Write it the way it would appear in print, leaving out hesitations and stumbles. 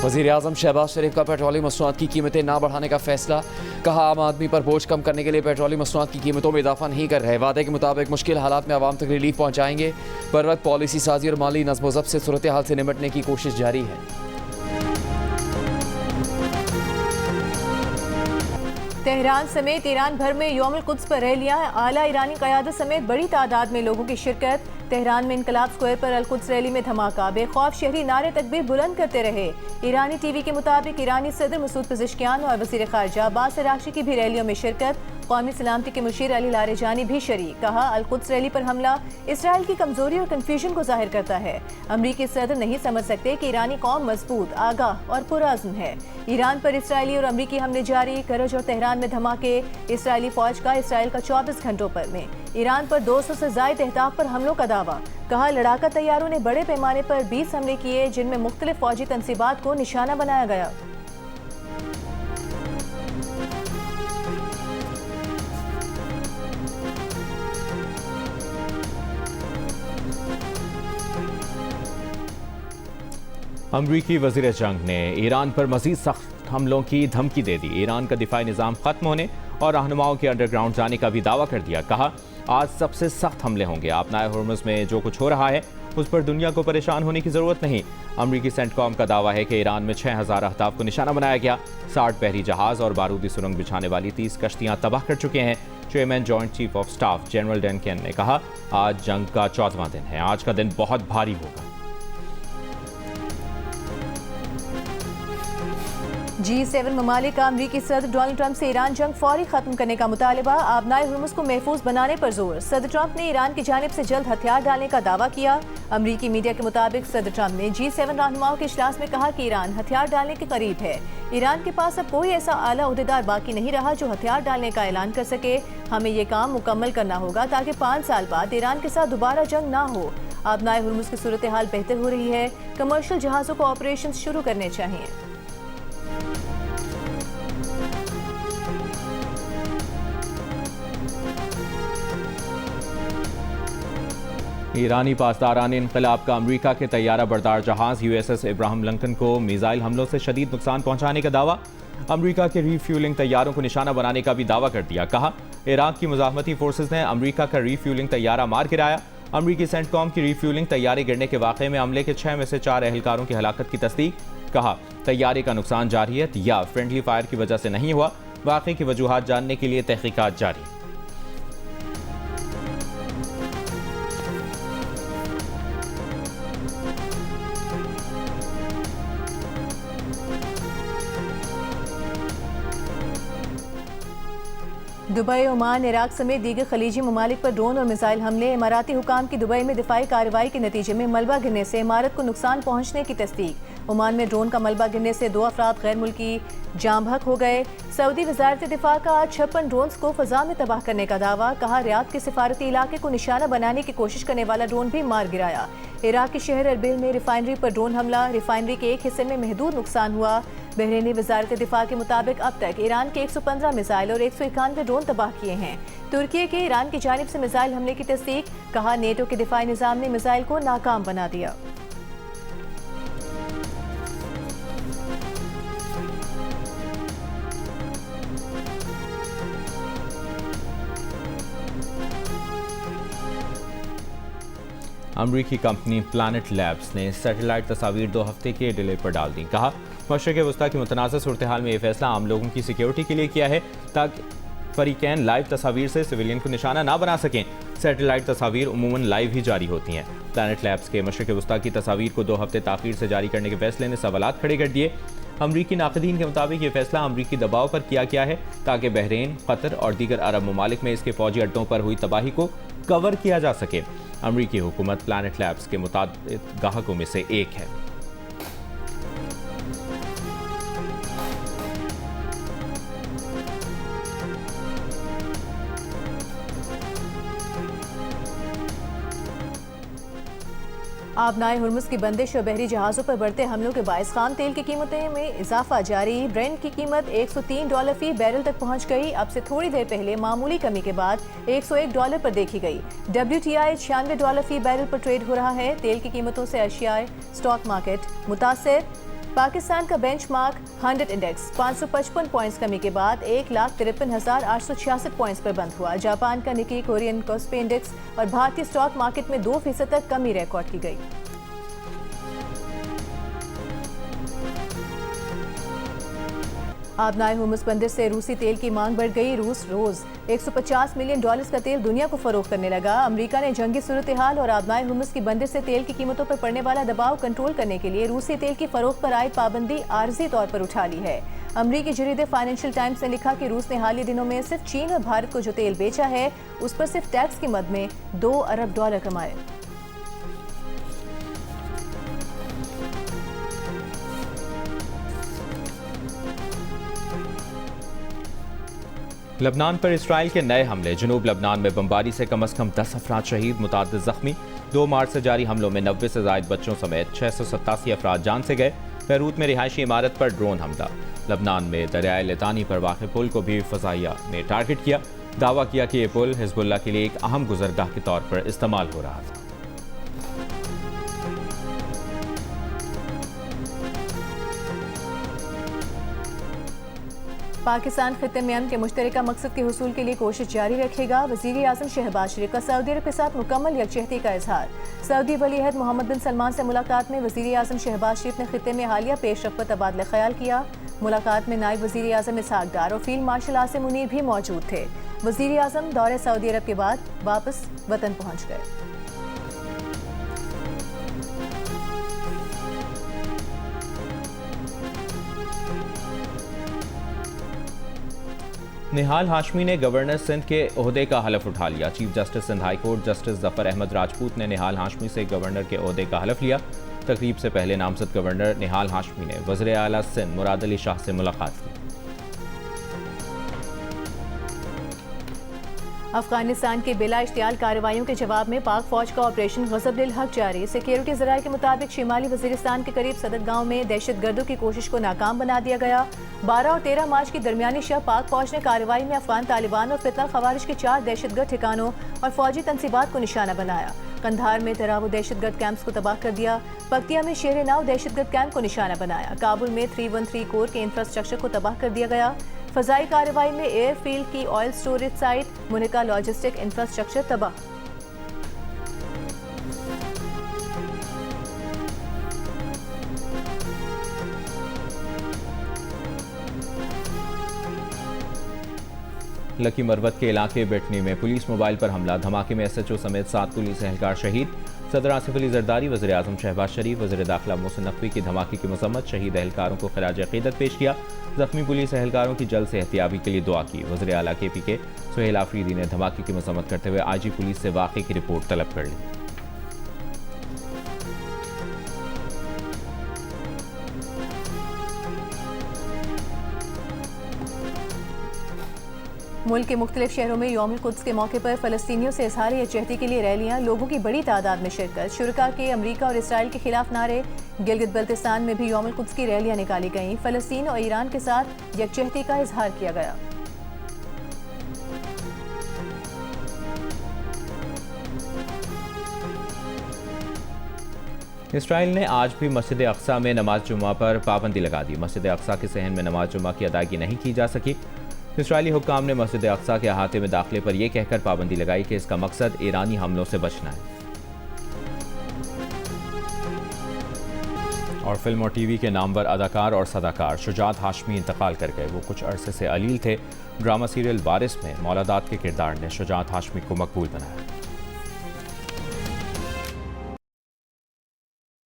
वज़ीर-ए-आज़म शहबाज शरीफ का पेट्रोलियम मसनूआत की कीमतें ना बढ़ाने का फैसला। कहा आम आदमी पर बोझ कम करने के लिए पेट्रोलियम मसनूआत की कीमतों में इजाफा नहीं कर रहे। वादे के मुताबिक मुश्किल हालात में आवाम तक रिलीफ पहुँचाएंगे। बर वक्त पॉलिसी साजी और माली नज़्म व ज़ब्त से सूरत हाल से निपटने की कोशिश जारी है। तेहरान समेत ईरान भर में यौमुल कुद्स पर रैलियां। आला ईरानी क़यादत समेत बड़ी तादाद में लोगों की शिरकत। तेहरान में इनकलाब स्क्वायर पर अल-कुद्स रैली में धमाका। बेखौफ शहरी नारे तकबीर बुलंद करते रहे। ईरानी टीवी के मुताबिक ईरानी सदर मसूद पेज़ेश्कियान और वज़ीर ख़ारजा अब्बास अराग़ची की भी रैलियों में शिरकत। कौमी सलामती के मुशीर अली लारेजानी भी शरीक। कहा अल-कुद्स रैली पर हमला इसराइल की कमजोरी और कन्फ्यूजन को जाहिर करता है। अमरीकी सदर नहीं समझ सकते कि ईरानी कौम मजबूत, आगाह और पुरअज़्म है। ईरान पर इसराइली और अमरीकी हमले जारी। करज और तेहरान में धमाके। इसराइली फौज का इसराइल का 24 घंटों पर में ईरान पर 200 से ज़ायद अहदाफ पर हमलों का दावा। कहा लड़ाका तैयारों ने बड़े पैमाने पर 20 हमले किए, जिनमें मुख्तलिफ फौजी तनसीबात को निशाना बनाया गया। अमरीकी वज़ीर जंग ने ईरान पर मज़ीद सख्त हमलों की धमकी दे दी। ईरान का दिफाई निज़ाम ख़त्म होने और रहनुमाओं के अंडरग्राउंड जाने का भी दावा कर दिया। कहा आज सबसे सख्त हमले होंगे। आपनाए हुर्मुज़ में जो कुछ हो रहा है उस पर दुनिया को परेशान होने की ज़रूरत नहीं। अमरीकी सेंटकॉम का दावा है कि ईरान में 6000 अहदाफ को निशाना बनाया गया। 60 बहरी जहाज़ और बारूदी सुरंग बिछाने वाली 30 कश्तियाँ तबाह कर चुके हैं। Chairman joint chief of staff general Duncan ने कहा आज जंग का 14वां दिन है। आज का दिन बहुत भारी होगा। G7 ममालिक का अमरीकी सदर डोनाल्ड ट्रंप से ईरान जंग फौरी खत्म करने का मुतालबा। आबनाए हुर्मुज़ को महफूज बनाने पर जोर। सदर ट्रंप ने ईरान की जानिब से जल्द हथियार डालने का दावा किया। अमरीकी मीडिया के मुताबिक सदर ट्रंप ने G7 रहनुमाओं के इजलास में कहा कि ईरान हथियार डालने के करीब है। ईरान के पास अब कोई ऐसा आला ओहदेदार बाकी नहीं रहा जो हथियार डालने का ऐलान कर सके। हमें ये काम मुकम्मल करना होगा ताकि 5 साल बाद ईरान के साथ दोबारा जंग ना हो। आबनाए हुर्मुज़ की सूरत हाल बेहतर हो रही है। कमर्शियल जहाज़ों को ऑपरेशन शुरू करने चाहिए। ईरानी पासदारान इनकलाब का अमरीका के तैयारा बरदार जहाज USS इब्राहिम लिंकन को मिसाइल हमलों से शदीद नुकसान पहुंचाने का दावा। अमरीका के रीफ्यूलिंग तैयारों को निशाना बनाने का भी दावा कर दिया। कहा इराक की मुजाहमती फोर्सेज ने अमरीका का रीफ्यूलिंग तैयारा मार गिराया। अमरीकी सेंटकॉम की रीफ्यूलिंग तैयारे गिरने के वाक़े में अमले के 6 में से 4 एहलकारों की हलाकत की तस्दीक। कहा तैयारे का नुकसान जारहियत या फ्रेंडली फायर की वजह से नहीं हुआ। वाक़े की वजूहात जानने के लिए तहकीकात जारी। दुबई, ओमान, इराक समेत दीगर खलीजी ममालिक पर ड्रोन और मिसाइल हमले। इमाराती हुकाम की दुबई में दिफाई कार्रवाई के नतीजे में मलबा गिरने से इमारत को नुकसान पहुंचने की तस्दीक। ओमान में ड्रोन का मलबा गिरने से 2 अफराद गैर मुल्की जाम बहक हो गए। सऊदी वजारत दिफा का आज 56 ड्रोन्स को फजा में तबाह करने का दावा। कहा रियाद के सिफारती इलाके को निशाना बनाने की कोशिश करने वाला ड्रोन भी मार गिराया। इराक के शहर अरबिल में रिफाइनरी पर ड्रोन हमला। रिफाइनरी के एक हिस्से में महदूद नुकसान हुआ। बहरीनी वजारत दिफा के मुताबिक अब तक ईरान के 115 मिसाइल और 191 ड्रोन तबाह किए हैं। तुर्की के ईरान की जानिब से मिसाइल हमले की तस्दीक। कहा नेटो के दिफाई निज़ाम ने मिसाइल को नाकाम बना दिया। अमरीकी कंपनी प्लानट लैब्स ने सैटेलाइट तस्वीर 2 हफ्ते के डिले पर डाल दी। कहा मशरिक़ वस्ता की मुतनाज़ सूरत हाल में यह फैसला आम लोगों की सिक्योरिटी के लिए किया है ताकि फरीकैन लाइव तस्वीर से सिविलियन को निशाना ना बना सकें। सैटेलाइट तस्वीर उमूमन लाइव ही जारी होती हैं। प्लानट लैब्स के मशरिक़ वस्ता की तस्वीर को 2 हफ्ते ताख़ीर से जारी करने के फैसले ने सवालात खड़े कर दिए। अमरीकी नाक़दीन के मुताबिक ये फैसला अमरीकी दबाव पर किया गया है ताकि बहरीन, कतर और दीगर अरब ममालिक में इसके फौजी अड्डों पर हुई तबाही को कवर किया जा सके। अमरीकी हुकूमत प्लानट लैब्स के मुताबिक ग्राहकों में से एक है। आबनाए हुर्मुज़ की बंदिश और बहरी जहाज़ों पर बढ़ते हमलों के बायस खाम तेल की कीमतें में इजाफा जारी। ब्रेंट की कीमत $103 फी बैरल तक पहुंच गई। अब से थोड़ी देर पहले मामूली कमी के बाद $101 पर देखी गई। WTI $96 फी बैरल पर ट्रेड हो रहा है। तेल की कीमतों से एशियाई स्टॉक मार्केट मुतासर। पाकिस्तान का बेंचमार्क 100 इंडेक्स 555 पॉइंट्स कमी के बाद 1,53,866 पॉइंट्स पर बंद हुआ। जापान का निकी कोरियन कोस्पी इंडेक्स और भारतीय स्टॉक मार्केट में 2% तक कमी रिकॉर्ड की गई। आबनाए हुर्मुज़ बंदर से रूसी तेल की मांग बढ़ गई। रूस रोज $150 मिलियन का तेल दुनिया को फरोख्त करने लगा। अमेरिका ने जंगी सूरत हाल और आबनाए हुर्मुज़ की बंदर से तेल की कीमतों पर पड़ने वाला दबाव कंट्रोल करने के लिए रूसी तेल की फरोख्त पर आयद पाबंदी आर्जी तौर पर उठा ली है। अमरीकी जरीदे फाइनेंशियल टाइम्स ने लिखा कि रूस ने हालिया दिनों में सिर्फ चीन और भारत को जो तेल बेचा है उस पर सिर्फ टैक्स की मद में $2 अरब कमाए। लबनान पर इसराइल के नए हमले। जनूब लबनान में बमबारी से कम 10 अफराद शहीद, मुताद्दिद जख्मी। 2 मार्च से जारी हमलों में 90 से ज़ायद बच्चों समेत 687 अफराद जान से गए। बैरूत में रिहायशी इमारत पर ड्रोन हमला। लबनान में दरियाए लितानी पर वाक़े पुल को भी फ़ज़ाइया ने टारगेट किया। दावा किया कि ये पुल हिज़्बुल्लाह के लिए एक अहम गुज़रगाह के तौर पर इस्तेमाल हो रहा था। पाकिस्तान खित्ते में अमन के मुश्तरका मकसद के हुसूल के लिए कोशिश जारी रखेगा। वज़ीर आज़म शहबाज शरीफ का सऊदी अरब के साथ मुकम्मल यकजहती का इजहार। सऊदी वली अहद मोहम्मद बिन सलमान से मुलाकात में वज़ीर आज़म शहबाज शरीफ ने खित्ते में हालिया पेशरफ्त पर तबादला ख्याल किया। मुलाकात में नायब वज़ीर आज़म इसहाक डार और फील्ड मार्शल आसिम मुनीर भी मौजूद थे। वज़ीर आज़म दौरे सऊदी अरब के बाद वापस वतन पहुँच गए। निहाल हाशमी ने गवर्नर सिंध के ओहदे का हलफ उठा लिया। Chief justice Sindh high court justice Zafar Ahmed Rajput ने निहाल हाशमी से गवर्नर के ओहदे का हलफ लिया। तकरीब से पहले नामजद गवर्नर निहाल हाशमी ने वज़ीर आला सिंध मुराद अली शाह से मुलाकात की। अफगानिस्तान के बिला इश्तियाल कार्रवाइयों के जवाब में पाक फौज का ऑपरेशन गज़ब हक जारी। सिक्योरिटी ज़राए के मुताबिक शिमाली वज़ीरिस्तान के करीब सदर गांव में दहशत गर्दों की कोशिश को नाकाम बना दिया गया। 12 और 13 मार्च की दरमियानी शब पाक फौज ने कार्रवाई में अफगान तालिबान और फितना खवारिज के 4 दहशतगर्द ठिकानों और फौजी तनसीबात को निशाना बनाया। कंधार में तरावो दहशतगर्द कैंप्स को तबाह कर दिया। पक्तिया में शेर नाव दहशतगर्द कैंप को निशाना बनाया। काबुल में 313 कोर के इंफ्रास्ट्रक्चर को तबाह कर दिया गया। फजाई कार्रवाई में एयरफील्ड की ऑयल स्टोरेज साइट, मुनिका लॉजिस्टिक इंफ्रास्ट्रक्चर तबाह। लकी मरवत के इलाके बेटनी में पुलिस मोबाइल पर हमला। धमाके में SHO समेत 7 पुलिस एहलकार शहीद। सदर आसिफ अली जरदारी, वज़ीर आज़म शहबाज शरीफ, वज़ीर दाखिला मोहसिन नकवी की धमाके की मज़म्मत। शहीद एहलकारों को खिराज अक़ीदत पेश किया। जख्मी पुलिस एहलकारों की जल्द सेहतियाबी के लिए दुआ की। वज़ीर आला KPK सुहेल आफरीदी ने धमाके की मज़म्मत करते हुए IG पुलिस से वाक़े की रिपोर्ट तलब कर ली। मुल्क के मुख्तलिफ शहरों में यौमुल कुद्स के मौके पर फ़लस्तीनियों से इज़हार यकजहती के लिए रैलियाँ, लोगों की बड़ी तादाद में शिरकत। शुरका के अमरीका और इसराइल के खिलाफ नारे। गिलगित बल्तिस्तान में भी यौमुल कुद्स की रैलियाँ निकाली गईं। फ़लस्तीन और ईरान के साथ यकजहती का इज़हार किया गया। इसराइल ने आज भी मस्जिद अक्सा में नमाज जुम्मा पर पाबंदी लगा दी। मस्जिद अक्सा के सहन में नमाज जुम्मा की अदायगी नहीं की जा सकी। इसराइली हुक्काम ने मस्जिद अक्सा के अहाते में दाखिले पर यह कहकर पाबंदी लगाई कि इसका मकसद ईरानी हमलों से बचना है। और फिल्म और TV के नामवर अदाकार और सदाकार शुजात हाशमी इंतकाल कर गए। वो कुछ अरसे से अलील थे। ड्रामा सीरियल वारिस में मौलादात के किरदार ने शुजात हाशमी को मकबूल बनाया।